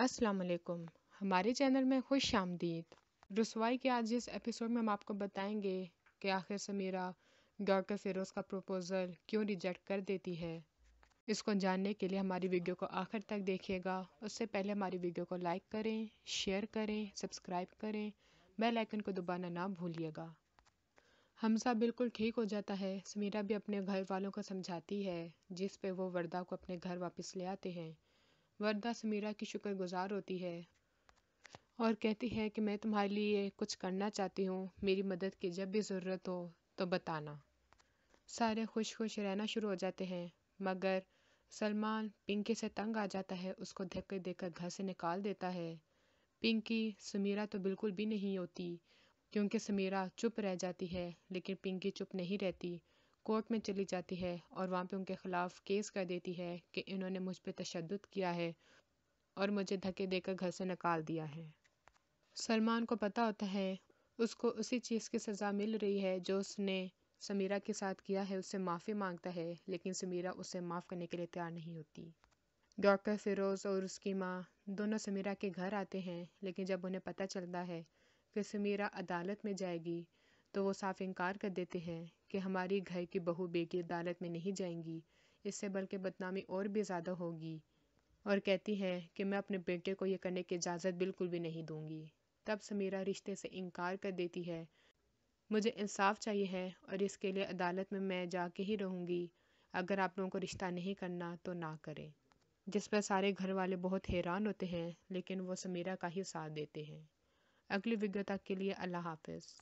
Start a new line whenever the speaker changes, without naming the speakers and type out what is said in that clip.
السلام علیکم، ہمارے چینل میں خوش آمدید۔ رسوائی کے آج اس ایپیسوڈ میں ہم آپ کو بتائیں گے کہ آخر سمیرہ ڈاکٹر فیروز کا پروپوزل کیوں ریجیکٹ کر دیتی ہے۔ اس کو جاننے کے لیے ہماری ویڈیو کو آخر تک دیکھیے گا۔ اس سے پہلے ہماری ویڈیو کو لائک کریں، شیئر کریں، سبسکرائب کریں، بیل آئیکن کو دبانا نہ بھولیے گا۔ حمزہ بالکل ٹھیک ہو جاتا ہے۔ سمیرہ بھی اپنے گھر والوں کو سمجھاتی ہے، جس پہ وہ وردہ کو اپنے گھر واپس لے آتے ہیں۔ وردہ سمیرہ کی شکر گزار ہوتی ہے اور کہتی ہے کہ میں تمہارے لیے کچھ کرنا چاہتی ہوں، میری مدد کی جب بھی ضرورت ہو تو بتانا۔ سارے خوش خوش رہنا شروع ہو جاتے ہیں، مگر سلمان پنکی سے تنگ آ جاتا ہے، اس کو دھکے دے کر گھر سے نکال دیتا ہے۔ پنکی سمیرہ تو بالکل بھی نہیں ہوتی، کیونکہ سمیرہ چپ رہ جاتی ہے، لیکن پنکی چپ نہیں رہتی، کورٹ میں چلی جاتی ہے اور وہاں پہ ان کے خلاف کیس کر دیتی ہے کہ انہوں نے مجھ پہ تشدد کیا ہے اور مجھے دھکے دے کر گھر سے نکال دیا ہے۔ سلمان کو پتہ ہوتا ہے اس کو اسی چیز کی سزا مل رہی ہے جو اس نے سمیرہ کے ساتھ کیا ہے، اس سے معافی مانگتا ہے، لیکن سمیرہ اسے معاف کرنے کے لیے تیار نہیں ہوتی۔ ڈاکٹر فیروز اور اس کی ماں دونوں سمیرہ کے گھر آتے ہیں، لیکن جب انہیں پتہ چلتا ہے کہ سمیرہ عدالت میں جائے گی تو وہ صاف انکار کر دیتے ہیں کہ ہماری گھر کی بہو بیٹی عدالت میں نہیں جائیں گی، اس سے بلکہ بدنامی اور بھی زیادہ ہوگی، اور کہتی ہے کہ میں اپنے بیٹے کو یہ کرنے کی اجازت بالکل بھی نہیں دوں گی۔ تب سمیرہ رشتے سے انکار کر دیتی ہے، مجھے انصاف چاہیے ہے اور اس کے لیے عدالت میں جا کے ہی رہوں گی، اگر آپ لوگوں کو رشتہ نہیں کرنا تو نہ کریں، جس پر سارے گھر والے بہت حیران ہوتے ہیں، لیکن وہ سمیرہ کا ہی ساتھ دیتے ہیں۔ اگلی ویڈیو تک کے لیے اللہ حافظ۔